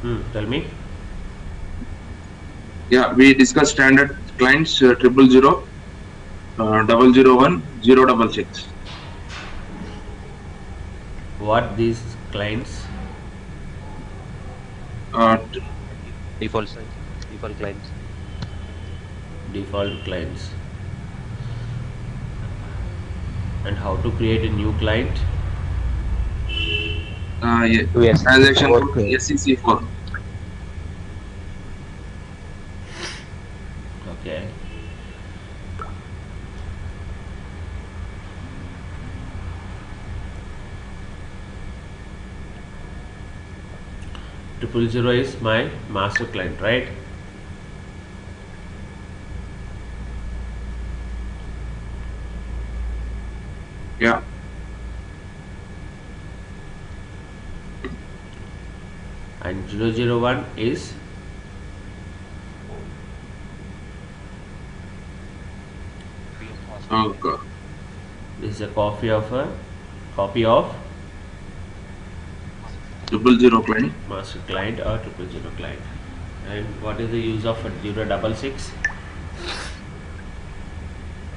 Tell me. Yeah, we discussed standard clients 000, 001, 066. What these clients? Uh, Default size, default clients. Default clients. And how to create a new client? yeah, Yes, transaction code okay. SEC4. Okay. 000 is my master client, right? Yeah. And 001 is Copy of master Uh, client. co- this is a copy of Master client. 000 client. master client or 000 client. And what is the use of a 066?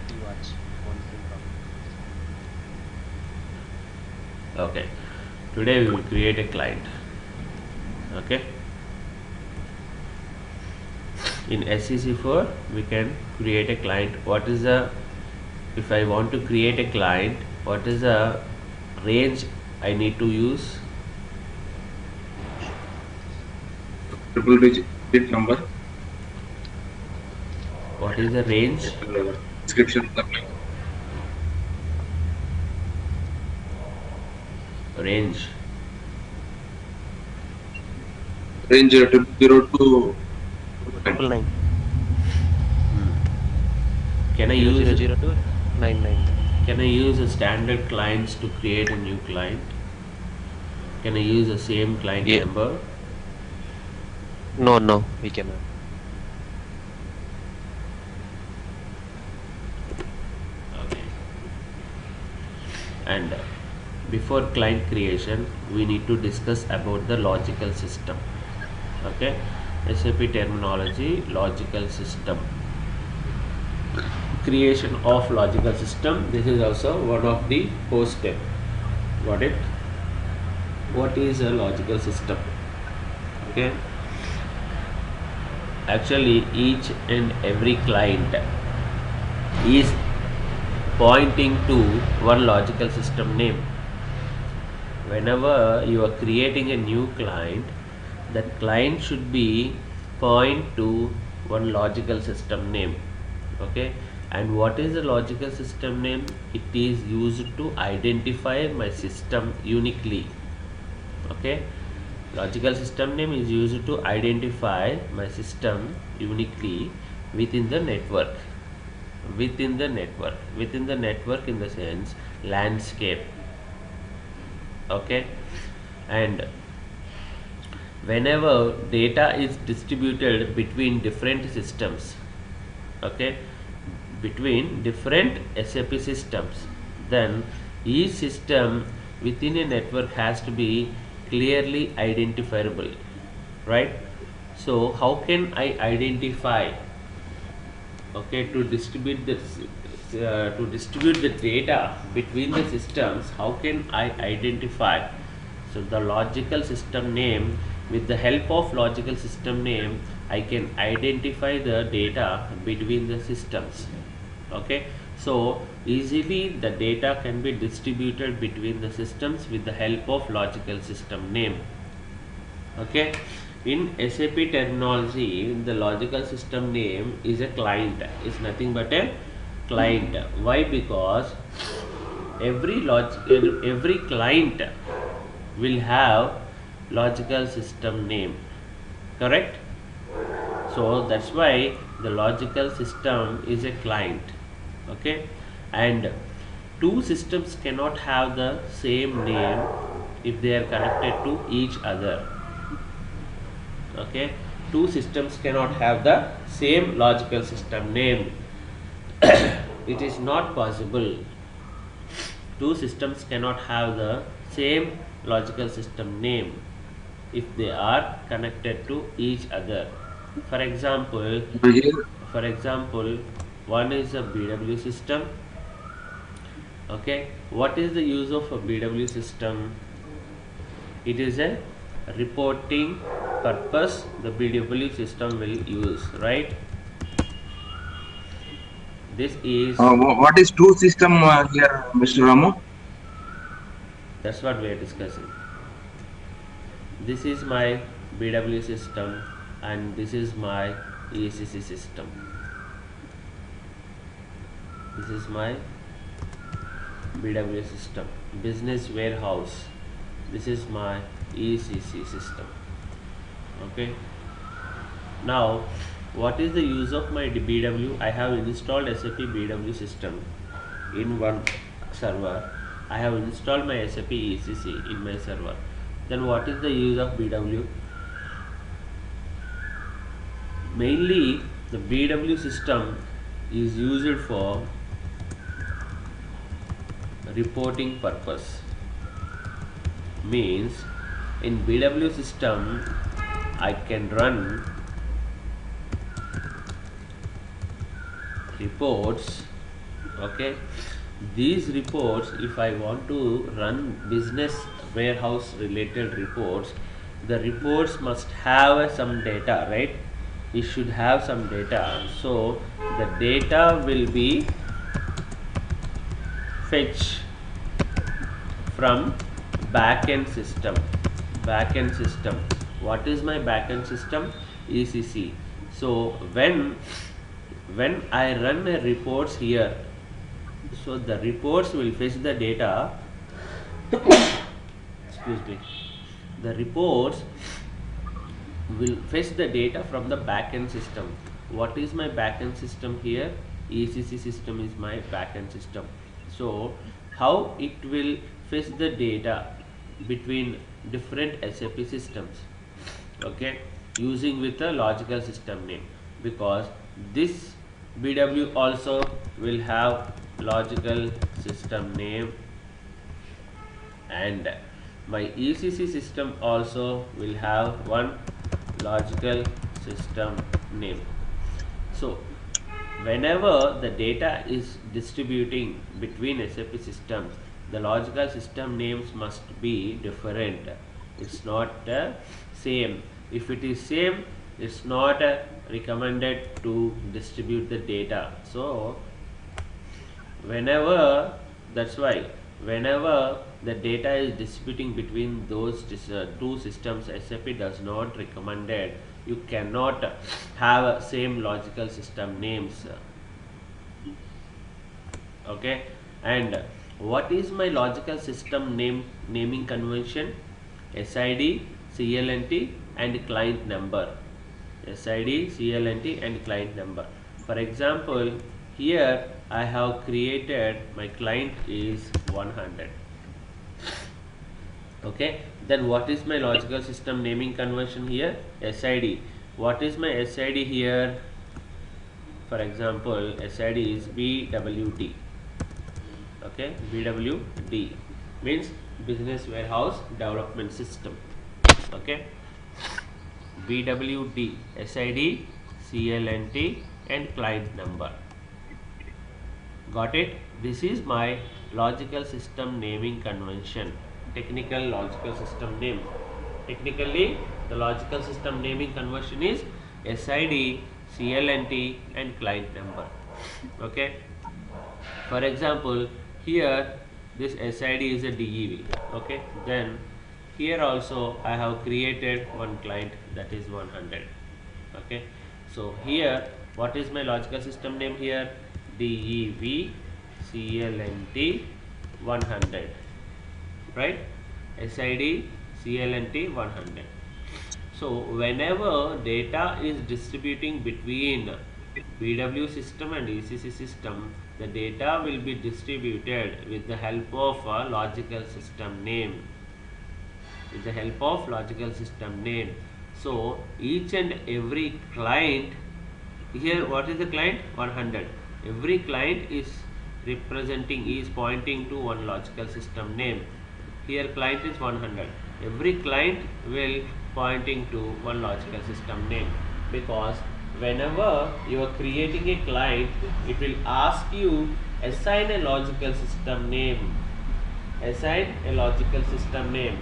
Keywords, monitoring copy. Okay. Today we will create a client. Okay. In SEC4 we can create a client. What is the, if I want to create a client, what is the range I need to use? Triple digit number. What is the range? Description of the client. Range. Range 000 to 10. 999. Can I Zero use zero zero to 999. can I use a standard clients to create a new client? Can I use the same client Yeah. number? No, no, we cannot. Okay. And before client creation we need to discuss about the logical system. Okay. SAP terminology, logical system. Creation of logical system, this is also one of the core step. Got it? What is a logical system? Okay. Actually each and every client is pointing to one logical system name. Whenever you are creating a new client, that client should be point to one logical system name. Okay. And what is the logical system name? It is used to identify my system uniquely. Okay. Logical system name is used to identify my system uniquely within the network. Within the network in the sense landscape. Okay. And whenever data is distributed between different systems, okay, between different SAP systems, then each system within a network has to be clearly identifiable, right? So how can I identify, okay, to distribute the data between the systems? How can I identify? So the logical system name, with the help of logical system name I can identify the data between the systems. Okay. So easily the data can be distributed between the systems with the help of logical system name. Okay. In SAP terminology, the logical system name is a client, is nothing but a client. Why? Because every client will have logical system name, correct? So that's why the logical system is a client. Okay. And two systems cannot have the same name if they are connected to each other. Okay. Two systems cannot have the same logical system name. It is not possible. Two systems cannot have the same logical system name. if they are connected to each other. For example, Here, for example, one is a BW system. Okay, what is the use of a BW system? It is a reporting purpose the BW system will use, right? This is what is two system here, Mr. Ramu? that's what we are discussing. This is my BW system and this is my ECC system. This is my BW system, business warehouse. This is my ECC system. Okay. Now, what is the use of my BW? I have installed SAP BW system in one server. I have installed my SAP ECC in my server. Then what is the use of BW? Mainly the BW system is used for reporting purpose. Means in BW system I can run reports. Okay, these reports, if I want to run business warehouse related reports, the reports must have some data, right? It should have some data. So the data will be fetched from backend system. Backend system, what is my backend system? ECC. So when I run a reports here, so the reports will fetch the data. Excuse me. The reports will fetch the data from the backend system. What is my backend system here? ECC system is my backend system. So how it will fetch the data between different SAP systems? Okay, using with a logical system name, because this BW also will have logical system name and my ECC system also will have one logical system name. So whenever the data is distributing between SAP systems, the logical system names must be different. It's not same. If it is same, it's not recommended to distribute the data. So whenever, that's why whenever the data is distributing between those two systems, SAP does not recommended. You cannot have same logical system names. Okay, and what is my logical system naming convention? SID, CLNT and client number. SID, CLNT and client number. For example, here I have created my client is 100. Okay, then what is my logical system naming convention here? SID. What is my SID here? For example, SID is BWD. Okay, BWD means business warehouse development system. Okay, BWD, SID, CLNT and client number. Got it? This is my logical system naming convention. Technical logical system name. Technically, the logical system naming convention is SID, CLNT and client number. Okay. For example, here this SID is a DEV. Okay. Then here also I have created one client, that is 100. Okay. So here what is my logical system name here? DEV CLNT 100, right? SID CLNT 100. So whenever data is distributing between BW system and ECC system, the data will be distributed with the help of a logical system name. With the help of logical system name. So each and every client, here what is the client? 100. Every client is pointing to one logical system name. Here client is 100. Every client will pointing to one logical system name, because whenever you are creating a client, it will ask you assign a logical system name. Assign a logical system name.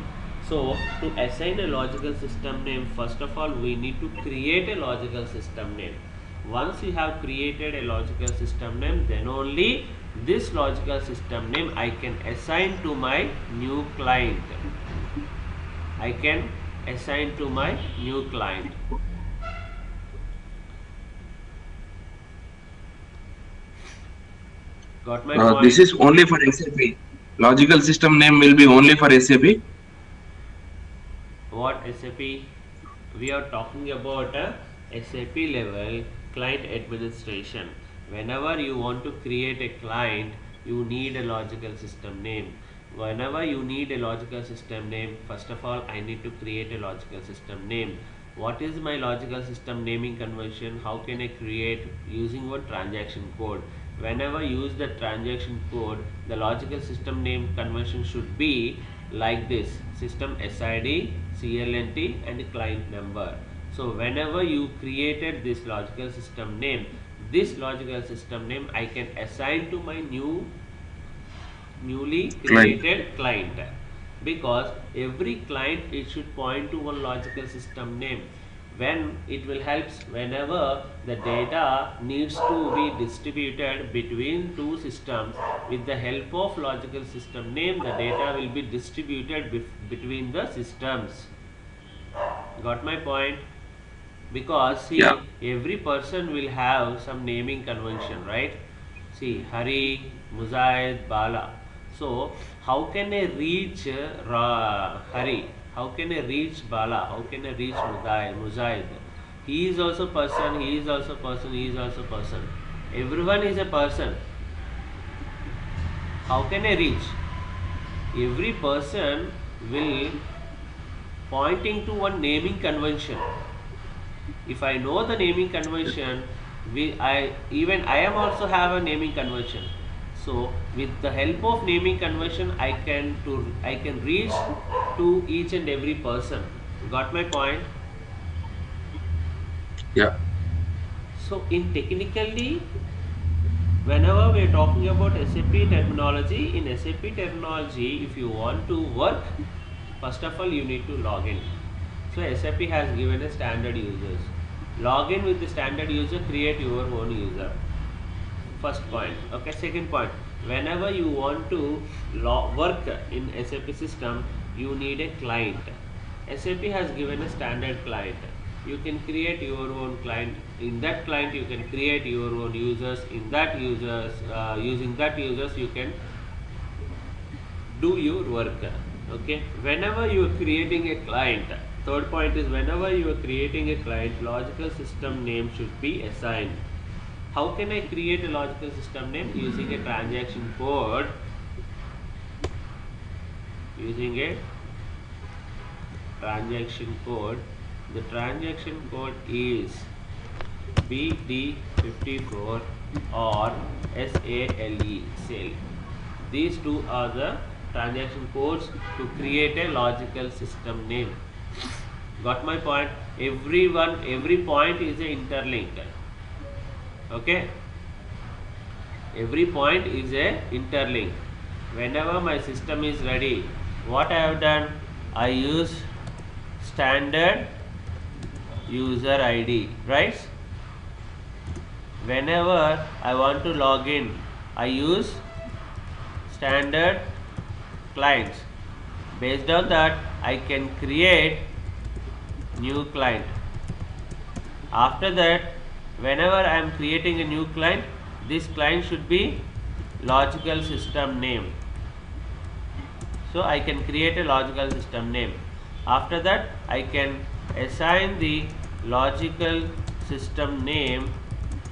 So to assign a logical system name, first of all we need to create a logical system name. Once you have created a logical system name, then only this logical system name I can assign to my new client. I can assign to my new client. Got my point? This is only for SAP. Logical system name will be only for SAP. What SAP? We are talking about a SAP level client administration. Whenever you want to create a client, you need a logical system name. Whenever you need a logical system name, first of all I need to create a logical system name. What is my logical system naming convention? How can I create? Using what transaction code? Whenever use the transaction code, the logical system name convention should be like this: system SID, CLNT and client number. So whenever you created this logical system name, this logical system name I can assign to my newly created client, because every client it should point to one logical system name. When it will helps whenever the data needs to be distributed between two systems, with the help of logical system name the data will be distributed between the systems. Got my point? Because see, Yeah. every person will have some naming convention, right? See, Hari, Muzaid, Bala. So how can I reach Hari? How can I reach Bala? How can I reach Muzaid? He is also person, he is also person, he is also person. Everyone is a person. How can I reach? Every person will pointing to one naming convention. If I know the naming convention, I am also have a naming convention. So with the help of naming convention, I can reach to each and every person. Got my point? Yeah. So in technically, whenever we are talking about SAP terminology, in SAP terminology, if you want to work, first of all you need to log in. So SAP has given a standard users. Log in with the standard user, create your own user. First point. Okay. Second point. Whenever you want to work in SAP system, you need a client. SAP has given a standard client. You can create your own client. In that client, you can create your own users. In that users, using that users, you can do your work. Okay. Whenever you are creating a client, third point is whenever you are creating a client, logical system name should be assigned. How can I create a logical system name? Using a transaction code. Using a transaction code. The transaction code is BD54 or SALE, SALE. These two are the transaction codes to create a logical system name. Got my point? Every point is a interlinked. Okay, every point is a interlink. Whenever my system is ready, what I have done, I use standard user ID, right? Whenever I want to log in, I use standard clients. Based on that, I can create new client. After that, whenever I am creating a new client, this client should be logical system name. So I can create a logical system name. After that, I can assign the logical system name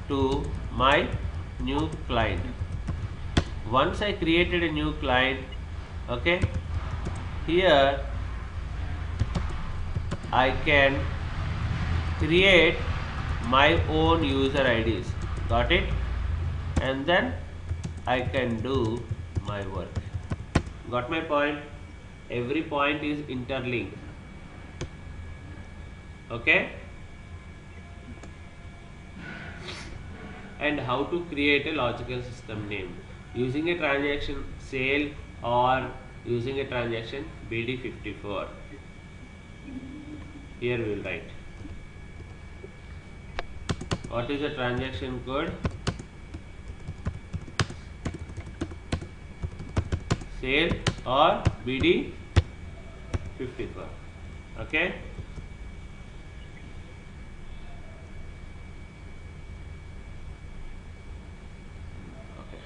to my new client. Once I created a new client, okay, here I can create my own user IDs. Got it? And then I can do my work. Got my point? Every point is interlinked. Okay, and how to create a logical system name using a transaction sale or using a transaction BD54. Here we will write what is the transaction code, sale or BD54. Okay, okay.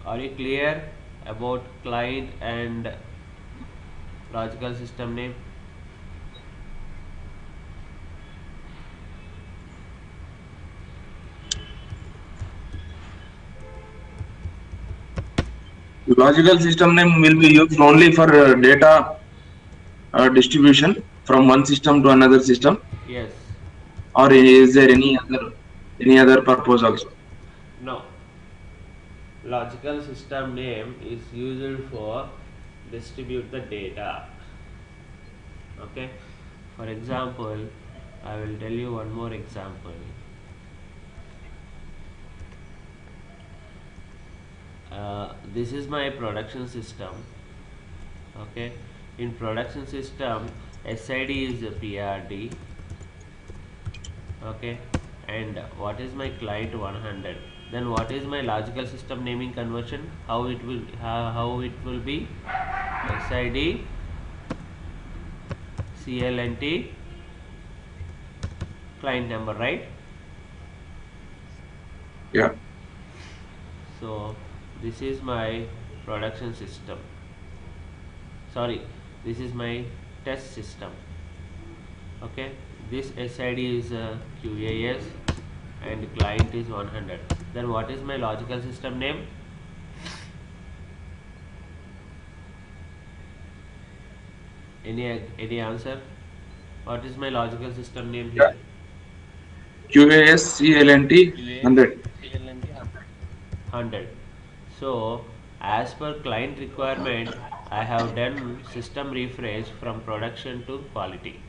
Are you clear about client and logical system name? Logical system name will be used only for data distribution from one system to another system, Yes. or is there any other purpose also? No. Logical system name is used for distribute the data. Okay. For example, I will tell you one more example. This is my production system. Okay. In production system, SID is a PRD. Okay, and what is my client 100? Then what is my logical system naming conversion? How it will be SID CLNT client number, right? Yeah. So this is my production system. Sorry, this is my test system. Okay, this SID is QAS and client is 100. Then what is my logical system name? Any answer? What is my logical system name Yeah. here? QASCLNT QA 100. CLNT 100. So as per client requirement, I have done system refresh from production to quality.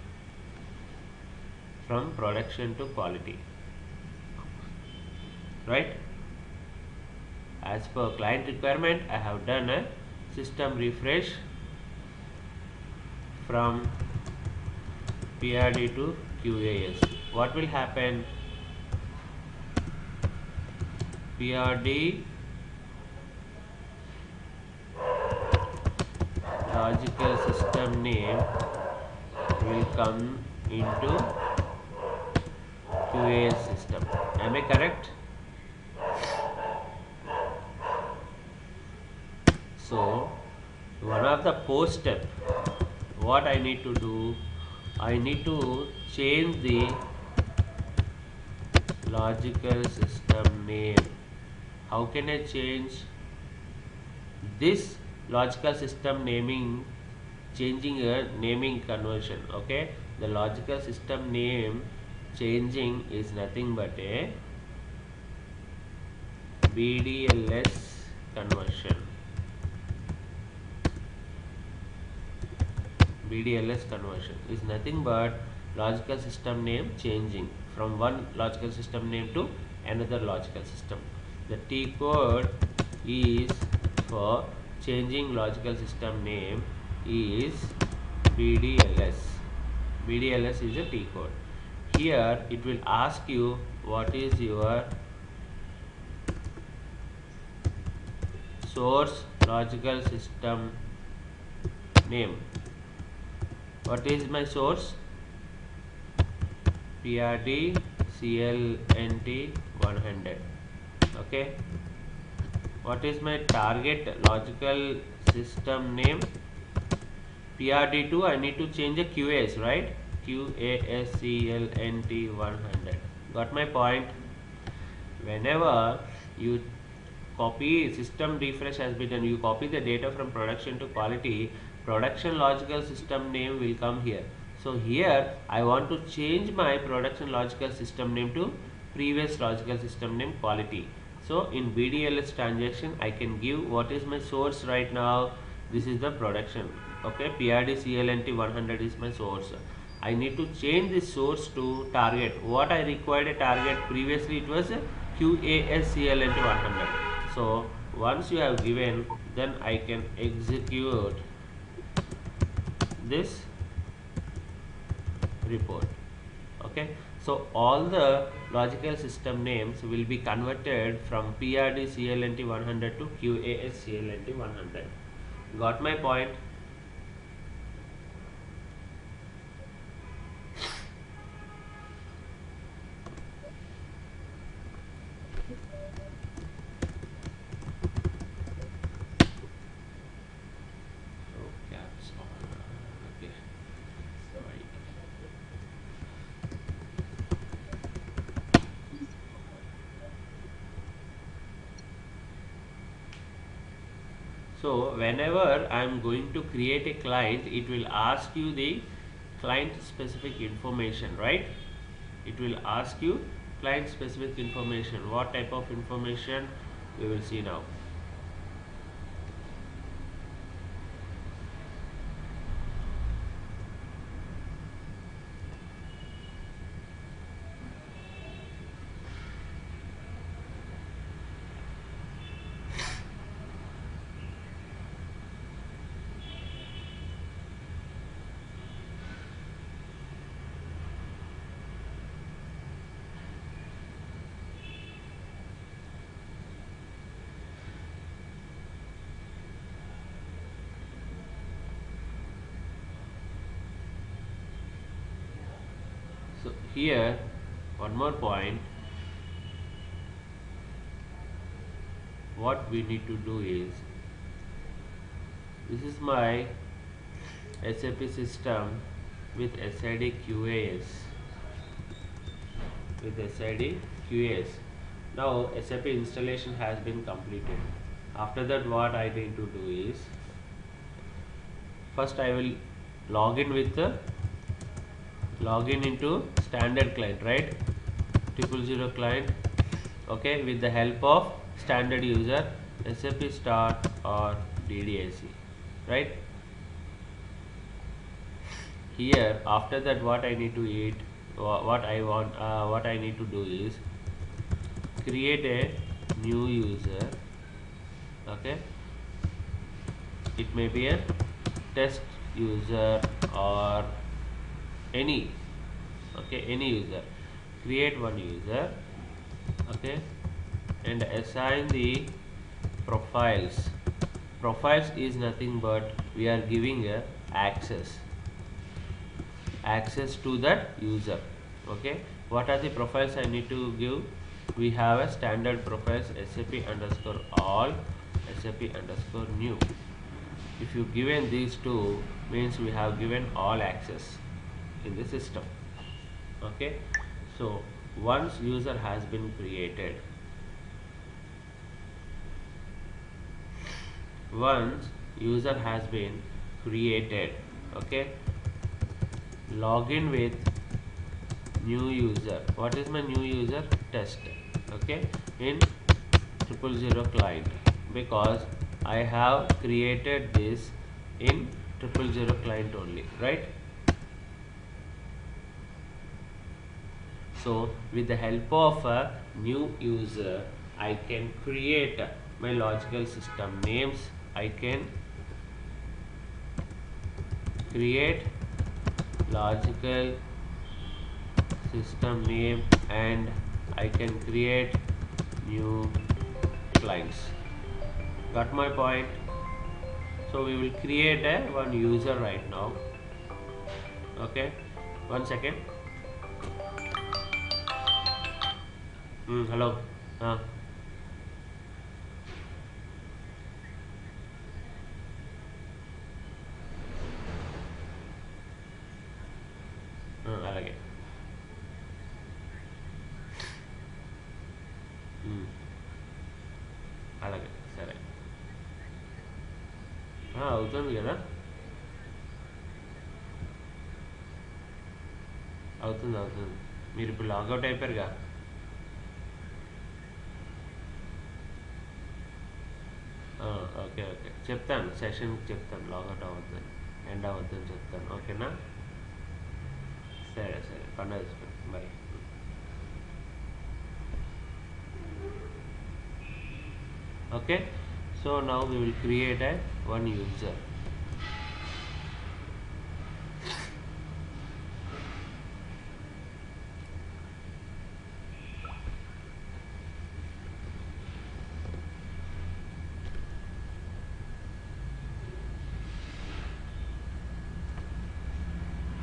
From production to quality. Right? As per client requirement, I have done a system refresh from PRD to QAS. What will happen? PRD logical system name will come into QAS system. Am I correct? So one of the post step, what I need to do, I need to change the logical system name. How can I change this logical system naming? Changing a naming conversion. Okay, the logical system name changing is nothing but a BDLS conversion. BDLS conversion is nothing but logical system name changing from one logical system name to another logical system. The T code is for changing logical system name is BDLS. BDLS is a T code. Here it will ask you what is your source logical system name. What is my source? PRD CLNT 100. Okay. What is my target logical system name? PRD2. I need to change a QAS, right? QASCLNT 100. Got my point? Whenever you copy system refresh has been done, you copy the data from production to quality, production logical system name will come here. So here I want to change my production logical system name to previous logical system name quality. So in BDLS transaction I can give what is my source right now. This is the production. Okay, PRD CLNT 100 is my source. I need to change this source to target. What I required a target previously, it was QAS CLNT 100. So once you have given, then I can execute this report. Okay, so all the logical system names will be converted from PRD CLNT 100 to QAS CLNT 100. Got my point? Oh, caps on. Okay, right. So whenever I am going to create a client, it will ask you the client specific information, right? It will ask you client specific information. What type of information we will see now. So here, one more point, what we need to do is, this is my SAP system with SID QAS. With SID QAS. Now SAP installation has been completed. After that, what I need to do is, first I will login into standard client, right? 000 client. Okay, with the help of standard user SAP start or DDIC, right? Here, after that, what I need to what I need to do is create a new user. Okay, it may be a test user or any, okay, any user. Create one user, okay, and assign the profiles. Profiles is nothing but we are giving a access to that user. Okay, what are the profiles I need to give? We have a standard profiles SAP underscore all, SAP underscore new. If you given these two, means we have given all access in the system. Okay, so once user has been created, okay, login with new user. What is my new user? Test. Okay, in 000 client, because I have created this in 000 client only, right? So with the help of a new user, I can create my logical system names. I can create logical system name and I can create new clients. Got my point? So we will create a one user right now. Okay, 1 second. Hello. అలాగే. అలాగే సరే. అవుతుంది కదా, అవుతుంది. మీరు ఇప్పుడు logout అయిపోయారుగా. Okay చెప్తాను, session చెప్తాను లాగౌట్ అవ్వద్దని. ఎండ్ అవద్దని చెప్తాను, ఓకేనా? సరే సరే, పండుగ bye. Okay, so now we will create a one user.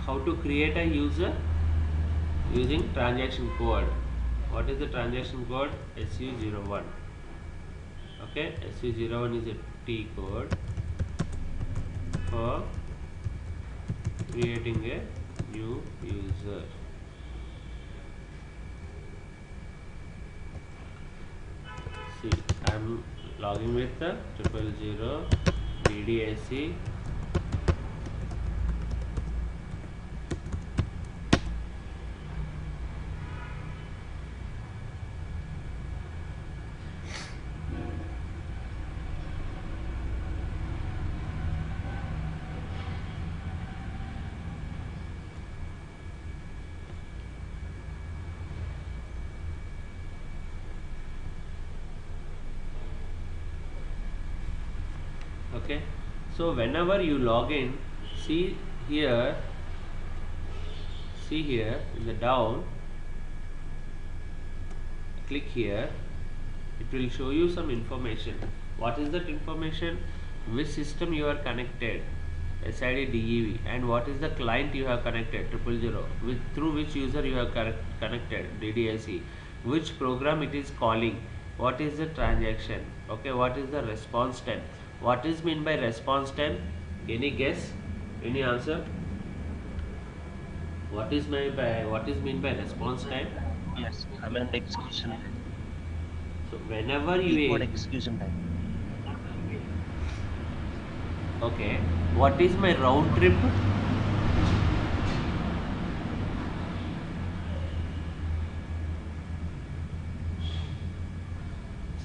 How to create a user? Using transaction code. What is the transaction code? SU01. Okay, SU01 is a T code for creating a new user. See, I am logging with the 000 BDSC. Okay, so whenever you log in, see here in the down, click here, it will show you some information. What is that information? Which system you are connected, SID DEV, and what is the client you have connected, 000, through which user you have connected, DDIC, which program it is calling, what is the transaction, okay, what is the response time. What is mean by response time? Any guess? Any answer? What is mean by response time? Yes, I meant execution. So whenever T you code execution time. okay, what is my round trip?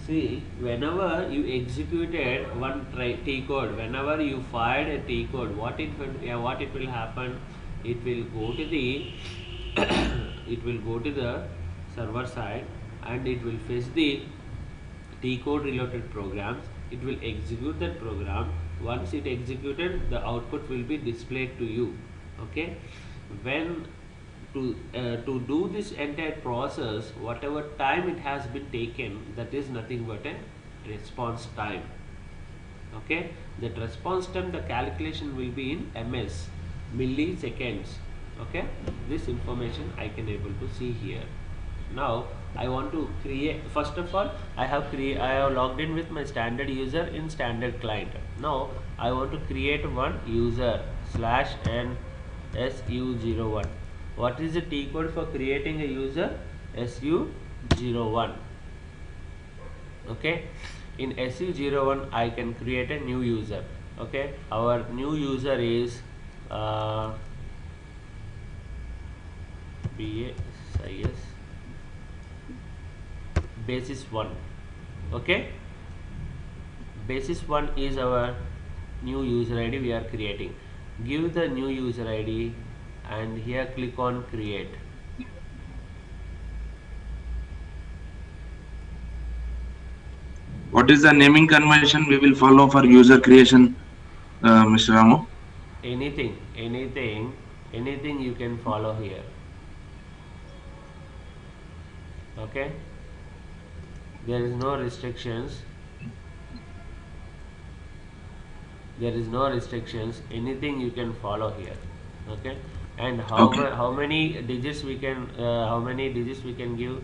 See, whenever you executed one T code, whenever you fired a T code, what it will happen? It will go to the it will go to the server side and it will fetch the T code related programs. It will execute that program. Once it executed, the output will be displayed to you. Okay, when to do this entire process, whatever time it has been taken, that is nothing but a response time. Okay, that response time, the calculation will be in ms, milliseconds. Okay, this information I can able to see here. Now I want to create, first of all I have logged in with my standard user in standard client. Now I want to create one user slash n su01. What is the T code for creating a user? SU01. Okay, in SU01 I can create a new user. Okay, our new user is BASIS basis 1. Okay, basis 1 is our new user ID we are creating. Give the new user ID and here click on create. What is the naming convention we will follow for user creation, Mr. Ramu? Anything you can follow here. Okay, there is no restrictions. Anything you can follow here. Okay, and how many digits we can give?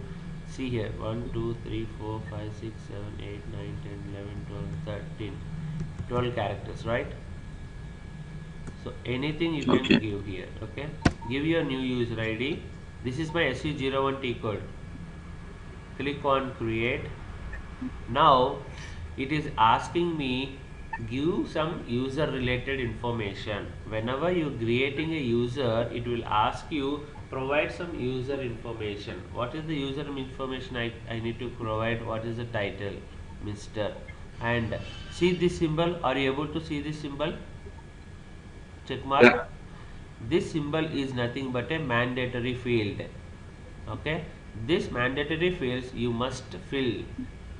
See here, 1 2 3 4 5 6 7 8 9 10 11 12 13 12 characters, right? So anything you can give here. Okay, give your new user ID. This is my SU01 T code. Click on create. Now it is asking me give some user related information. Whenever you creating a user, it will ask you provide some user information. What is the user information I need to provide? What is the title? Mr. And see this symbol. Are you able to see this symbol? check mark. Yeah. This symbol is nothing but a mandatory field. Okay, this mandatory fields you must fill,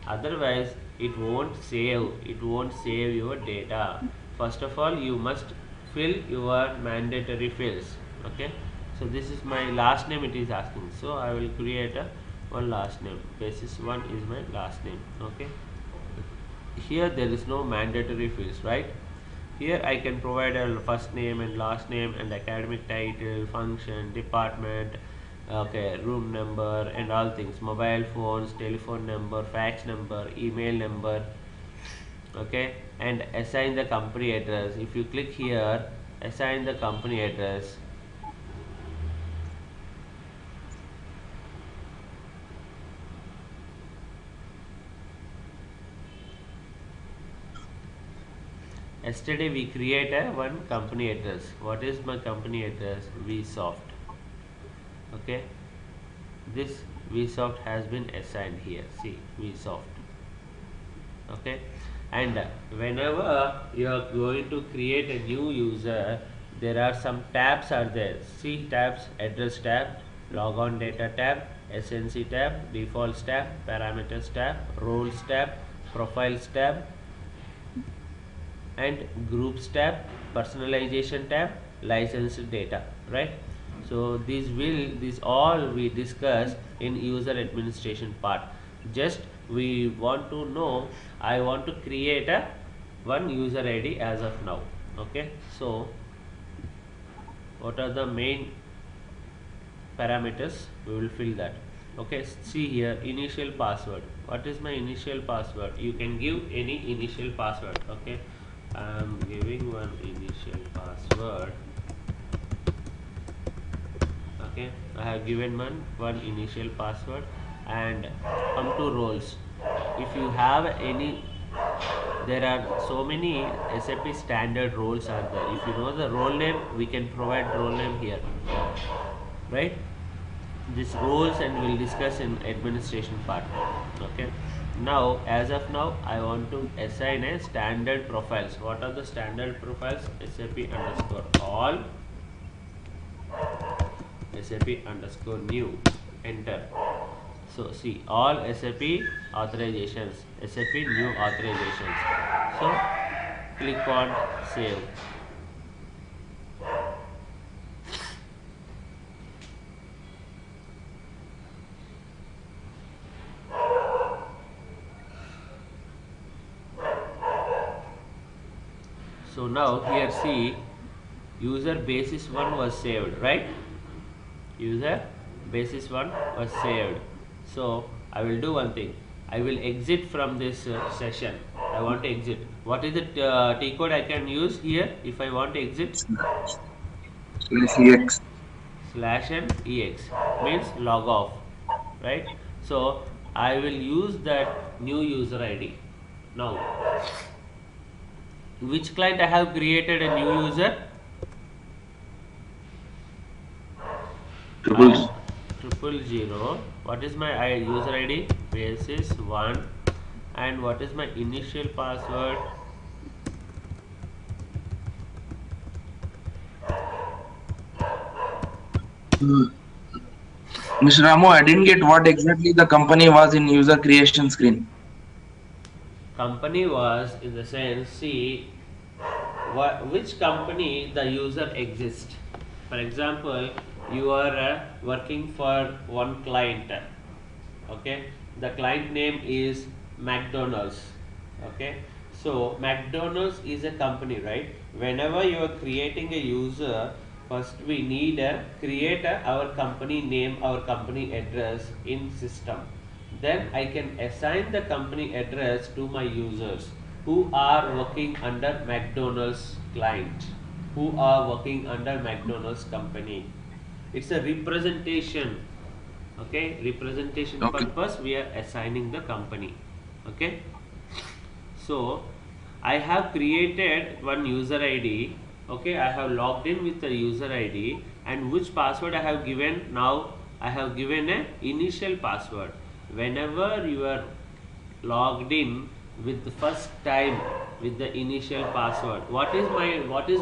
otherwise it won't save your data. First of all, you must fill your mandatory fields. Okay, so this is my last name, it is asking, so I will create a one last name, basis 1 is my last name. Okay, here there is no mandatory fields, right? Here I can provide a first name and last name and academic title, function, department, okay, room number and all things, mobile phones, telephone number, fax number, email number, okay, and assign the company address. If you click here, assign the company address, yesterday we create a one company address. What is my company address? Vsoft. Okay, this Vsoft has been assigned here. See, Vsoft. Okay, and whenever you are going to create a new user, there are some tabs are there. See tabs: address tab, logon data tab, SNC tab, defaults tab, parameters tab, roles tab, profiles tab, and groups tab, personalization tab, licensed data, right? So these all we discuss in user administration part. Just we want to know, I want to create a one user ID as of now. Okay, so what are the main parameters? We will fill that. Okay, see here, initial password. What is my initial password? You can give any initial password. Okay, I am giving one initial password. Okay, I have given one initial password. And come to roles. If you have any, there are so many SAP standard roles are there. If you know the role name, we can provide role name here, right? These roles and we'll discuss in administration part. Okay, now as of now I want to assign a standard profiles. What are the standard profiles? SAP underscore all, SAP underscore new, enter. So see, all SAP authorizations, SAP new authorizations. So click on save. So now here see, user basis 1 was saved, right? User basis 1 was saved. So I will do one thing, I will exit from this session. I want to exit. What is the T code I can use here if I want to exit? EX. /ex means log off, right? So I will use that new user ID. Now which client I have created a new user? Triple. 000. What is my user ID? Basis 1. And what is my initial password? Mr. Ramo, I didn't get what exactly the company was in user creation screen. Company was in the sense, see which company the user exists. For example, you are working for one client. Okay, the client name is McDonald's. Okay, so McDonald's is a company, right? Whenever you are creating a user, first we need create our company name, our company address in system. Then I can assign the company address to my users who are working under McDonald's client, who are working under McDonald's company. It's a representation. Okay, representation Okay. purpose we are assigning the company. Okay, so I have created one user ID. Okay, I have logged in with the user ID, and which password I have given? Now I have given a initial password. Whenever you are logged in with the first time, with the initial password. What is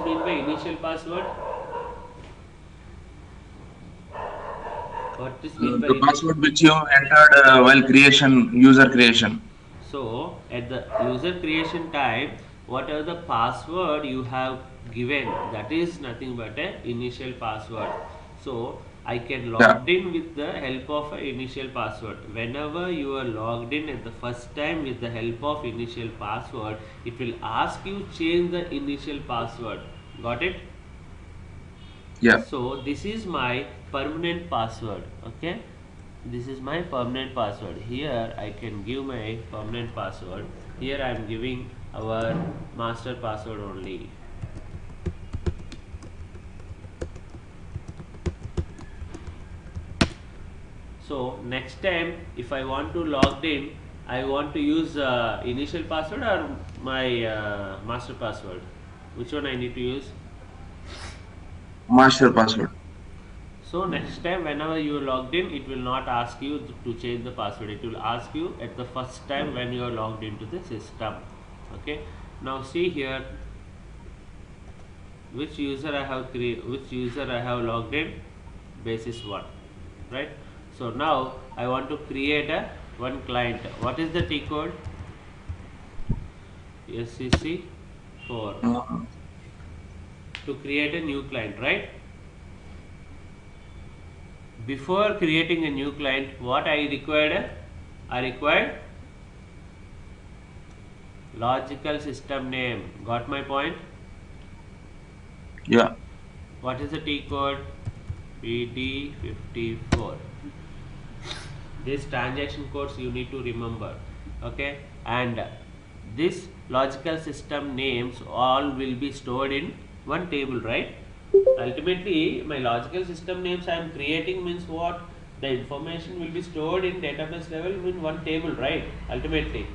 mean by initial password? What is mean by The password which you entered while user creation. So at the user creation time, whatever the password you have given, that is nothing but a initial password. So I can Yeah, logged in with the help of a initial password. Whenever you are logged in at the first time with the help of initial password, it will ask you change the initial password. Got it? yeah. So this is my permanent password. Okay, this is my permanent password. Here I can give my permanent password. Here I am giving our master password only. So next time if I want to log in, I want to use initial password or my master password. Which one I need to use? Master password. So next time whenever you are logged in, it will not ask you to change the password. It will ask you at the first time when you are logged into the system. Okay. Now see here which user I have logged in, basis 1, right? So now I want to create a one client. What is the T code? SCC 4 Uh, to create a new client, right? Before creating a new client, what I required? I required logical system name. Got my point? yeah, What is the T code? PD54. These transaction codes you need to remember. Okay, and this logical system names all will be stored in one table, right? Ultimately, my logical system names I am creating means what? The information will be stored in database level in one table, right? Ultimately,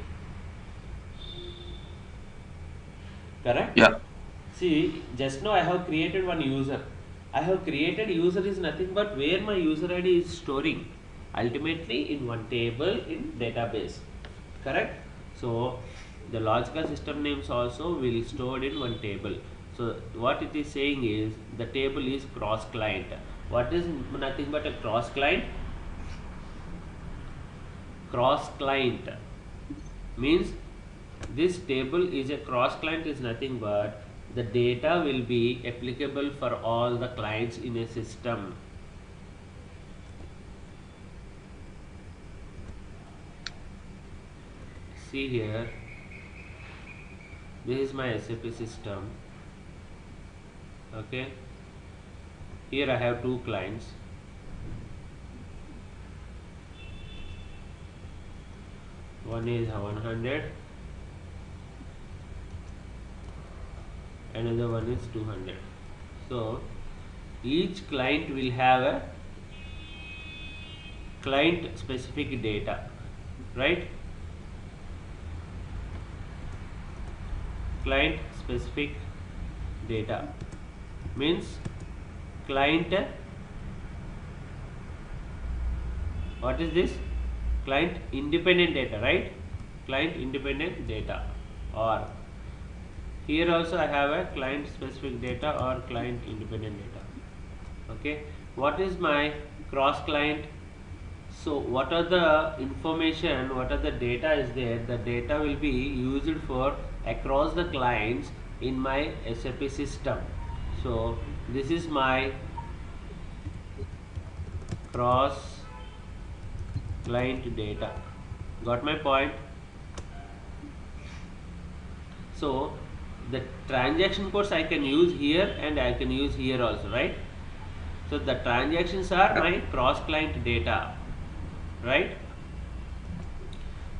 correct? yeah. See, just now I have created one user. I have created user is nothing but where my user ID is storing. Ultimately, in one table in database. Correct? So, the logical system names also will stored in one table. So, what it is saying is the table is cross client. What is nothing but a cross client? Cross client means this table is a cross client is nothing but the data will be applicable for all the clients in a system. See here, this is my SAP system. Okay, here I have two clients. One is 100, another one is 200. So each client will have a client specific data, right? Client specific data means client, what is this? Client independent data, right? Client independent data, or here also I have a client specific data or client independent data. Okay, what is my cross client? So what are the information, what are the data is there? The data will be used for across the clients in my SAP system. So this is my cross client data. Got my point? So the transaction codes I can use here and I can use here also, right? So the transactions are my cross client data, right?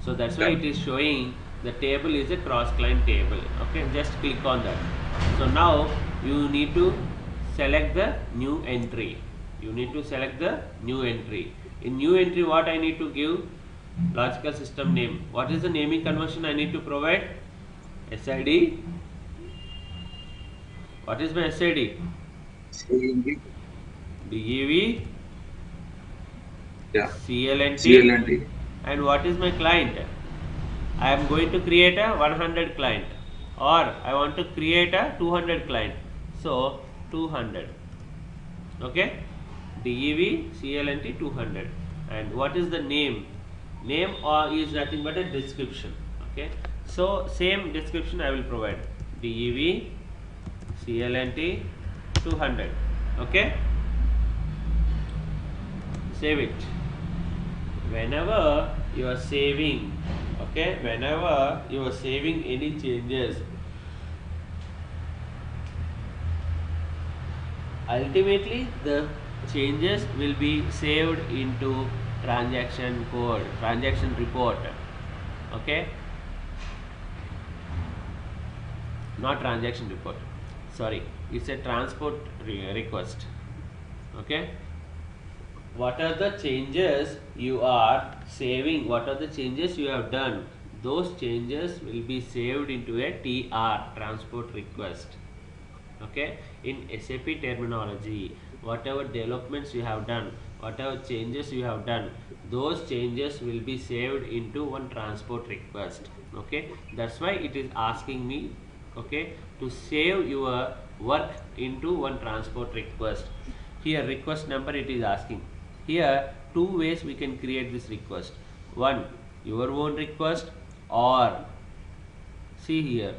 So that's why Yeah. it is showing the table is a cross client table. Okay, just click on that. So now you need to select the new entry. You need to select the new entry. In new entry, what I need to give? Logical system name. What is the naming convention I need to provide? SID. What is my SID? DEV, Yeah. CLNT, CLNT. and what is my client? I am going to create a 100 client or I want to create a 200 client. So 200, okay, DEV CLNT 200. And what is the name? Name or is nothing but a description. Okay, so same description I will provide, DEV CLNT 200. Okay, save it. Whenever you are saving, okay, whenever you are saving any changes, ultimately the changes will be saved into transaction code, transaction report. Okay, not transaction report, sorry, it's a transport request. Okay, what are the changes you are saving, what are the changes you have done, those changes will be saved into a TR, transport request. Okay, in SAP terminology, whatever developments you have done, whatever changes you have done, those changes will be saved into one transport request. Okay, that's why it is asking me, okay, to save your work into one transport request. Here request number it is asking. Here two ways we can create this request. One, your own request, or see here,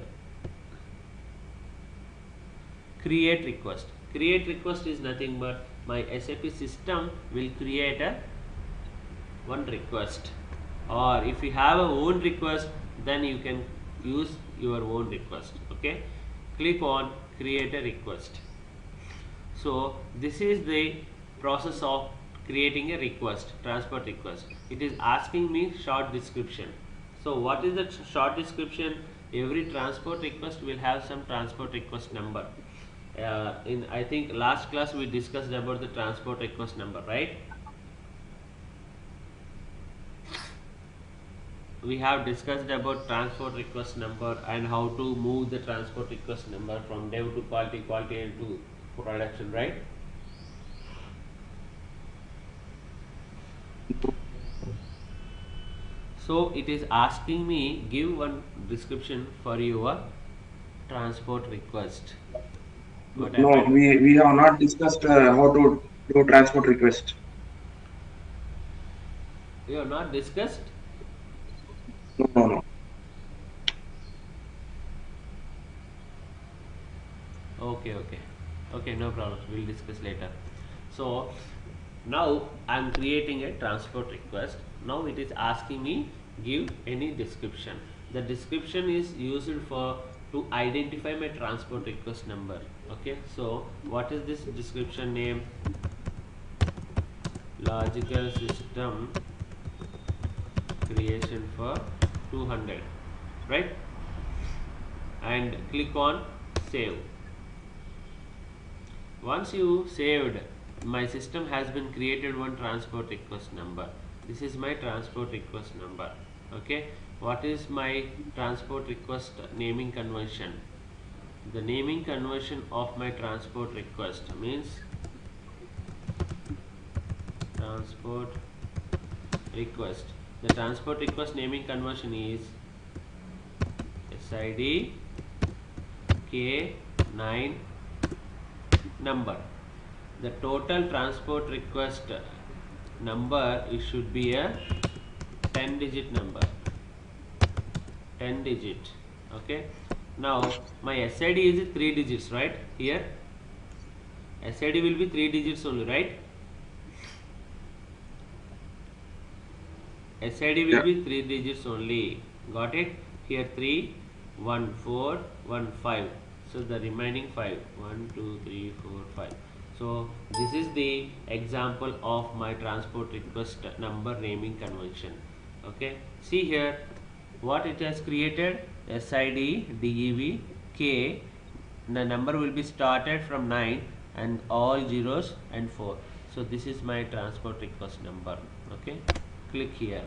create request. Create request is nothing but my SAP system will create a one request, or if you have a own request, then you can use your own request. Okay, click on create a request. So this is the process of creating a request, transport request. It is asking me short description. So what is the short description? Every transport request will have some transport request number. In I think last class we discussed about the transport request number, right? We have discussed about transport request number and how to move the transport request number from dev to quality, quality and to production, right? So it is asking me give one description for your transport request. What No, happened? we have not discussed how to do transport request. You have not discussed? No, no, no. Okay, okay. Okay, no problem. We'll discuss later. So now I'm creating a transport request. Now it is asking me give any description. The description is used for to identify my transport request number. Okay, so what is this description name? Logical system creation for 200, right? And click on save. Once you saved, my system has been created one transport request number. This is my transport request number. Okay, what is my transport request naming convention? The naming convention of my transport request means transport request. The transport request naming convention is SID K9 number. The total transport request number, it should be a 10 digit number, 10 digit. Okay, now my SID is 3 digits, right? Here SID will be 3 digits only, right? SID will Yeah. be 3 digits only. Got it? Here 3, 1, 4, 1, 5. So the remaining 5, 1, 2, 3, 4, 5. So this is the example of my transport request number naming convention. Okay, see here what it has created: SID, DEV, K. The number will be started from 9 and all zeros and 4. So this is my transport request number. Okay, click here.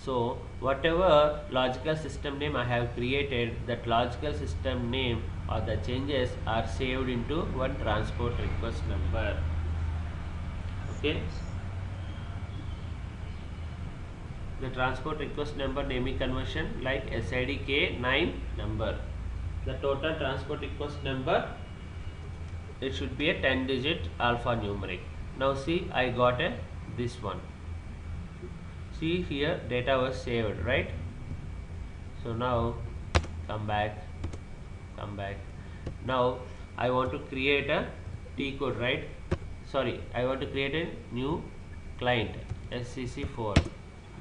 So whatever logical system name I have created, that logical system name or the changes are saved into one transport request number. Okay, the transport request number naming convention like SIDK9 number. The total transport request number, it should be a 10-digit alphanumeric. Now see, I got this one. See here, data was saved, right? So now come back. Now I want to create a T code, right? Sorry, I want to create a new client SCC4.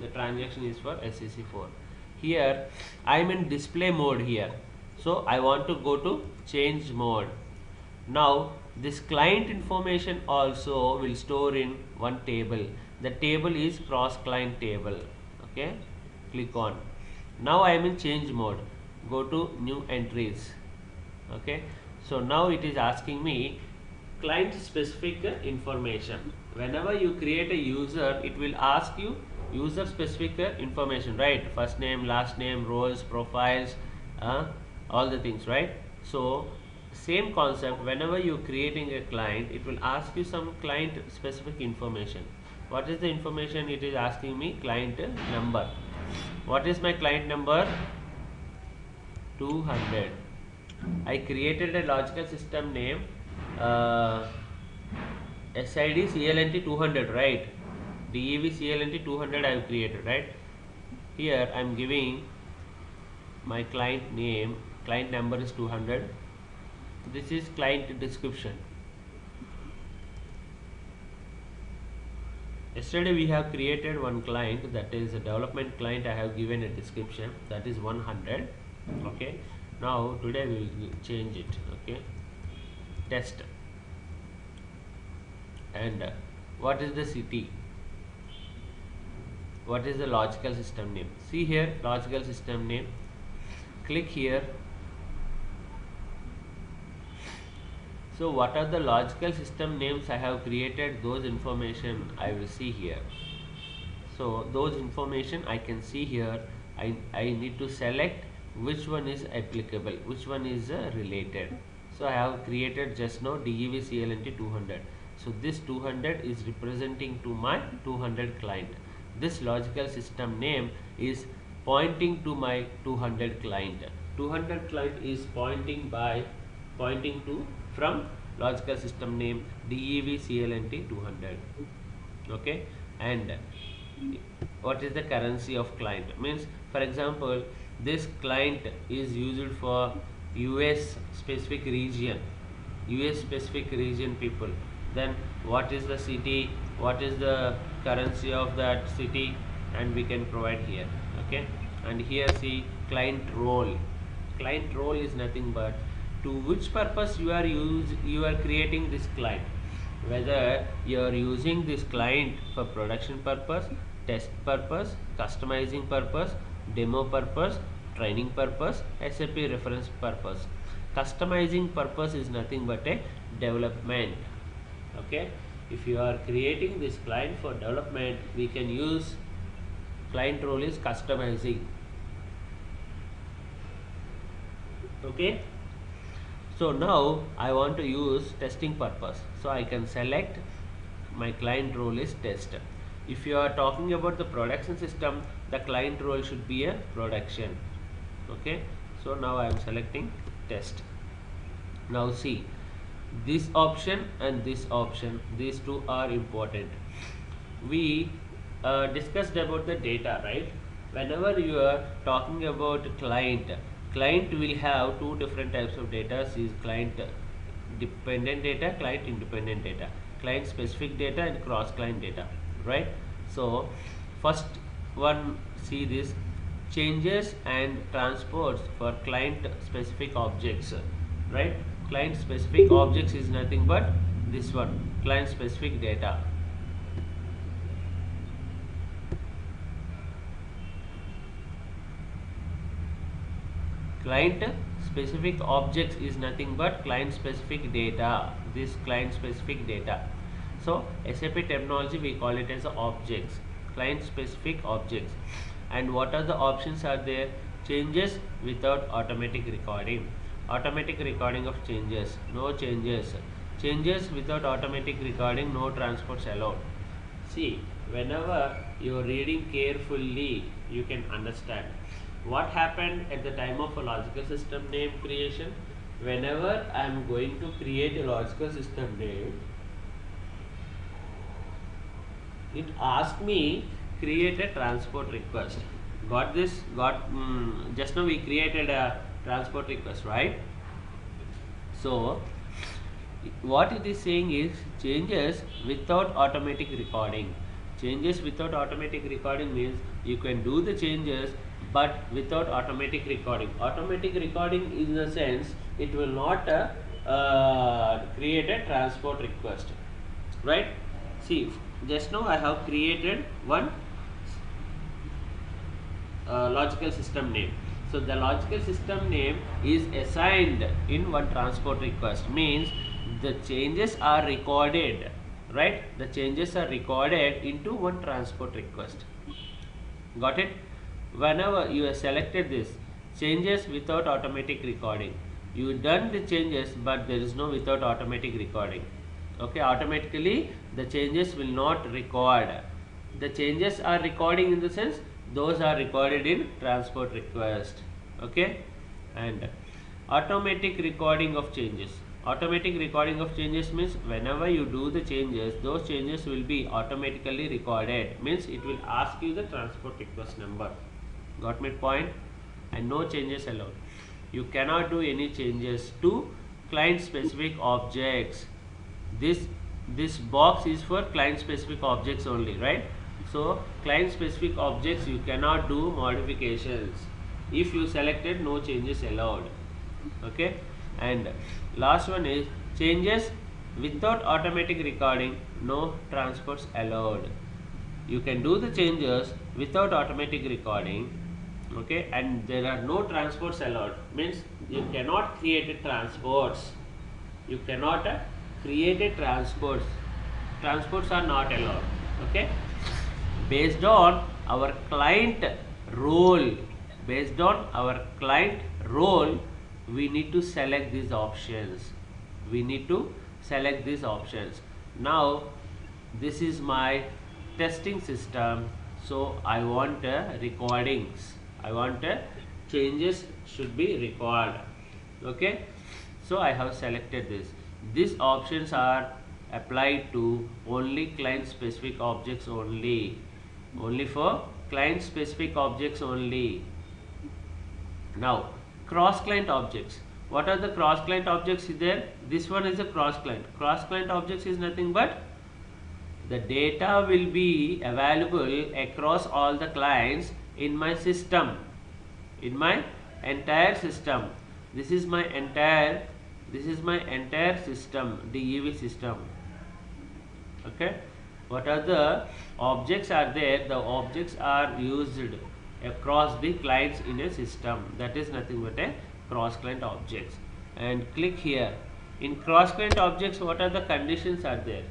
The transaction is for SCC4. Here I am in display mode here, so I want to go to change mode. Now this client information also will store in one table. The table is cross client table. Okay, click on. Now I am in change mode. Go to new entries. Okay, so now it is asking me client specific information. Whenever you create a user, it will ask you user specific information, right? First name, last name, roles, profiles, all the things, right? So same concept, whenever you creating a client, it will ask you some client specific information. What is the information? It is asking me client number. What is my client number? 200. I created a logical system name SID CLNT 200, right? DEV CLNT 200 I have created, right? Here I am giving my client name, client number is 200. This is client description. Yesterday we have created one client, that is a development client. I have given a description, that is 100. Okay, now today we will change it. Okay, test. And what is the city? What is the logical system name? See here, logical system name. Click here. So what are the logical system names I have created? Those information I will see here. So those information I can see here. I need to select which one is applicable, which one is related. So I have created just now DEV CLNT 200. So this 200 is representing to my 200 client. This logical system name is pointing to my 200 client. 200 client is pointing to from logical system name DEV CLNT 200. Okay, and what is the currency of client? Means, for example, this client is used for US specific region people. Then what is the city, what is the currency of that city, and we can provide here. Okay, and here see client role. Client role is nothing but to which purpose you are creating this client, whether you are using this client for production purpose, test purpose, customizing purpose, demo purpose, training purpose, SAP reference purpose. Customizing purpose is nothing but a development. Okay, if you are creating this client for development, we can use client role is customizing. Okay, so now I want to use testing purpose, so I can select my client role is test. If you are talking about the production system, the client role should be a production. Okay, so now I am selecting test. Now see, this option and this option, these two are important. We discussed about the data, right? Whenever you are talking about client will have two different types of data. Is client dependent data, client independent data, client specific data, and cross client data, right? So first one, see this changes and transports for client specific objects, right? Client specific objects is nothing but this one, client specific data. Client specific objects is nothing but client specific data, this client specific data. So SAP terminology we call it as objects, client specific objects. And what are the options are there? Changes without automatic recording, automatic recording of changes, no changes, changes without automatic recording, no transports allowed. See, whenever you're reading carefully, you can understand what happened at the time of a logical system name creation. Whenever I am going to create a logical system name, it asks me create a transport request. Got this? Just now we created a transport request, right? So what it is saying is changes without automatic recording. Changes without automatic recording means you can do the changes but without automatic recording. Automatic recording in the sense it will not create a transport request, right? See, just now I have created one logical system name. So the logical system name is assigned in one transport request, means the changes are recorded, right? The changes are recorded into one transport request. Got it? Whenever you have selected this changes without automatic recording, you done the changes but there is no without automatic recording. Okay, automatically the changes will not record. The changes are recording in the sense those are recorded in transport request. Okay, and automatic recording of changes. Automatic recording of changes means whenever you do the changes, those changes will be automatically recorded, means it will ask you the transport request number. Got my point? And no changes allowed. You cannot do any changes to client specific objects. This box is for client specific objects only, right? So client specific objects you cannot do modifications. If you selected, no changes allowed. Okay, and last one is changes without automatic recording, no transports allowed. You can do the changes without automatic recording, okay, and there are no transports allowed, means you cannot create a transports. You cannot create a transports. Transports are not allowed. Okay, based on our client role, based on our client role, we need to select these options. We need to select these options. Now this is my testing system, so I want recordings. I want changes should be recorded. Okay, so I have selected this. These options are applied to only client specific objects only. Only for client specific objects only. Now cross client objects. What are the cross client objects there? This one is a cross client. Cross client objects is nothing but the data will be available across all the clients in my system, in my entire system. This is my entire system, DEV system. Okay, what are the objects are there? The objects are used across the clients in a system. That is nothing but a cross client objects. And click here. In cross client objects, what are the conditions are there?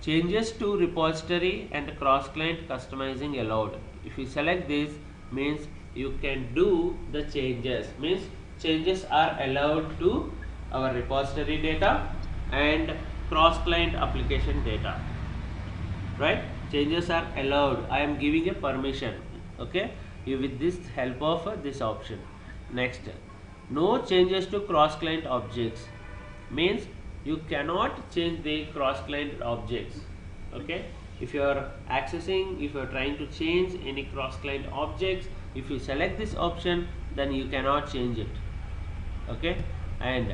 Changes to repository and cross client customizing allowed. If you select this, means you can do the changes, means changes are allowed to our repository data and cross client application data, right? Changes are allowed. I am giving a permission. Okay, with this help of this option. Next, no changes to cross client objects, means you cannot change the cross client objects. Okay, if you are accessing, if you are trying to change any cross client objects, if you select this option, then you cannot change it. Okay, and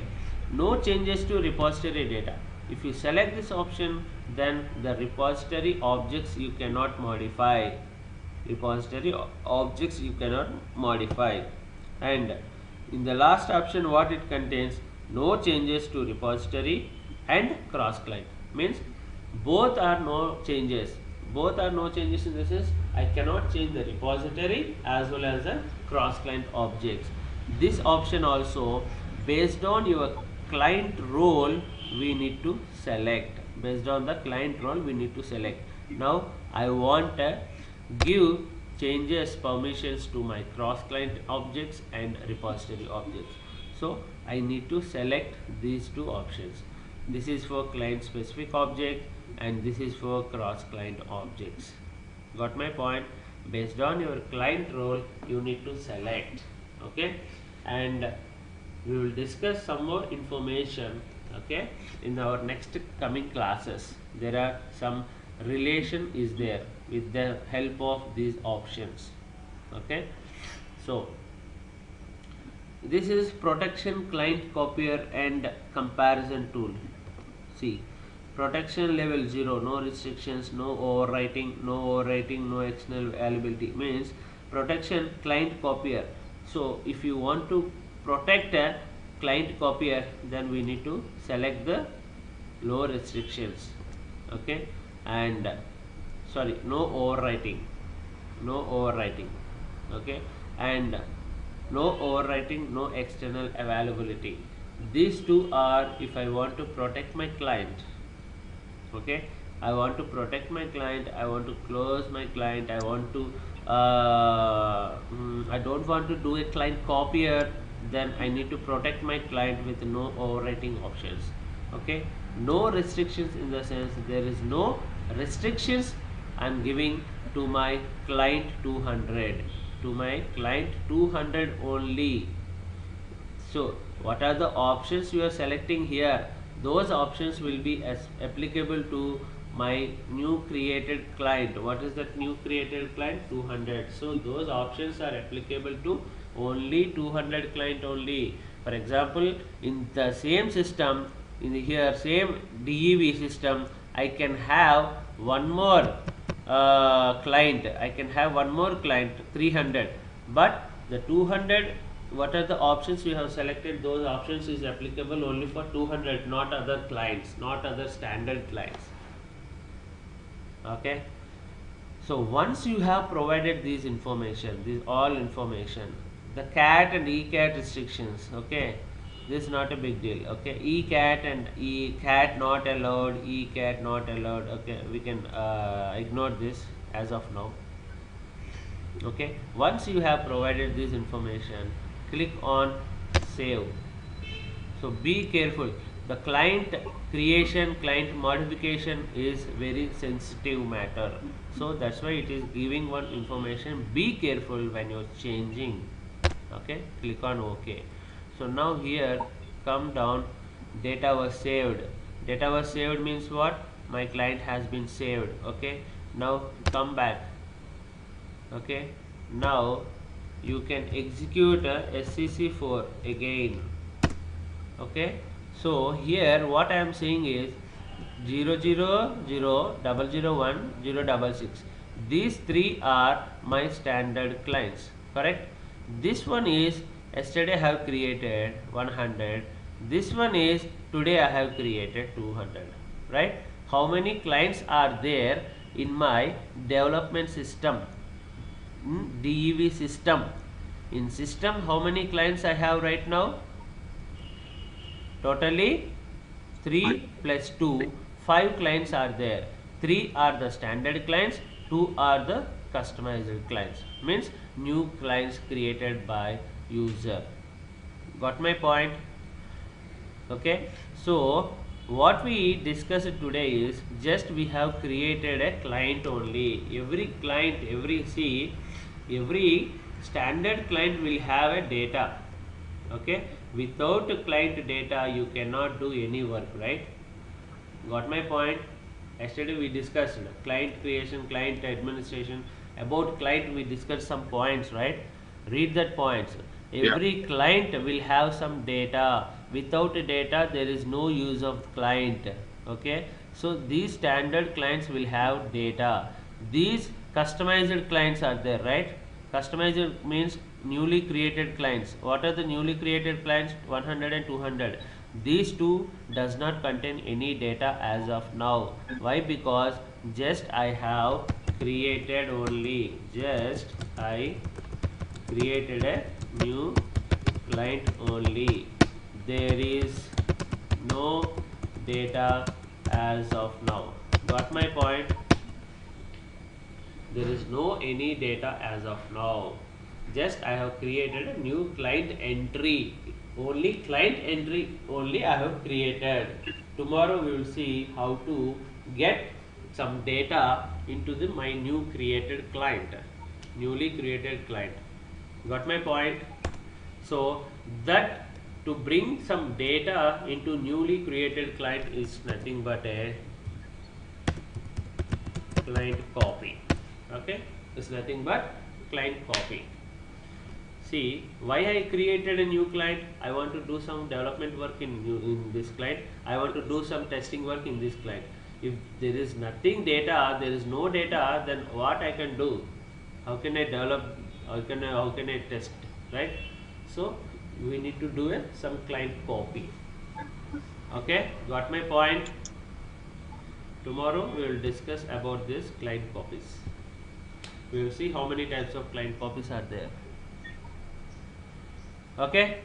no changes to repository data. If you select this option, then the repository objects you cannot modify. Repository objects you cannot modify. And in the last option, what it contains, no changes to repository and cross client, means both are no changes. Both are no changes in the sense I cannot change the repository as well as the cross client objects. This option also based on your client role we need to select. Based on the client role we need to select. Now I want give changes permissions to my cross client objects and repository objects. So I need to select these two options. This is for client specific object and this is for cross client objects. Got my point? Based on your client role, you need to select. Okay, and we will discuss some more information, okay, in our next coming classes. There are some relation is there with the help of these options. Okay, so this is protection client copier and comparison tool. See, protection level 0, no restrictions, no overwriting, no external availability, means protection client copier. So if you want to protect a client copier, then we need to select the low restrictions, okay, and sorry, no overwriting, okay, and no overwriting, no external availability. These two are if I want to protect my client. Okay, I want to protect my client, I want to close my client, I want to I don't want to do a client copier, then I need to protect my client with no overwriting options. Okay, no restrictions in the sense there is no restrictions I'm giving to my client 200, to my client 200 only. So what are the options you are selecting here? Those options will be as applicable to my new created client. What is that new created client? 200. So those options are applicable to only 200 client only. For example, in the same system, in the here same DEV system, I can have one more client. I can have one more client 300, but the 200, what are the options you have selected? Those options is applicable only for 200, not other clients, not other standard clients. Okay, so once you have provided these information, these all information, the cat and ecat restrictions, okay, this is not a big deal. Okay, ecat and ecat not allowed, ecat not allowed. Okay, we can ignore this as of now. Okay, once you have provided this information, click on save. So be careful, the client creation, client modification is very sensitive matter, so that's why it is giving one information. Be careful when you're changing. Okay, click on OK. So now here come down, data was saved. Data was saved means what? My client has been saved. Okay, now come back. Okay, now you can execute a SCC4 again. Okay, so here what I am saying is 0000001 066. These three are my standard clients, correct? This one is yesterday I have created 100. This one is today I have created 200, right? How many clients are there in my development system? DEV system. In system, how many clients I have right now? Totally 3 plus 2, 5 clients are there. 3 are the standard clients, 2 are the customized clients. Means new clients created by user. Got my point? Okay, so what we discussed today is just we have created a client only. Every client, every standard client will have a data. Okay, without client data you cannot do any work, right? Got my point? Yesterday we discussed client creation, client administration. About client we discussed some points, right? Read that points. Every client will have some data. Without data there is no use of client. Okay, so these standard clients will have data. These customized clients are there, right? Customized means newly created clients. What are the newly created clients? 100 and 200. These two does not contain any data as of now. Why? Because just I have created only, just I created a new client only. There is no data as of now. Got my point? There is no any data as of now. Just I have created a new client entry. Only client entry only I have created. Tomorrow we will see how to get some data into the my newly created client. Got my point? So that to bring some data into newly created client is nothing but a client copy. Okay, it's nothing but client copy. See, why I created a new client? I want to do some development work in this client. I want to do some testing work in this client. If there is nothing data, there is no data, then what I can do? How can I develop? How can I test? Right? So we need to do some client copy. Okay, got my point? Tomorrow we will discuss about this client copies. We will see how many types of client copies are there. Okay.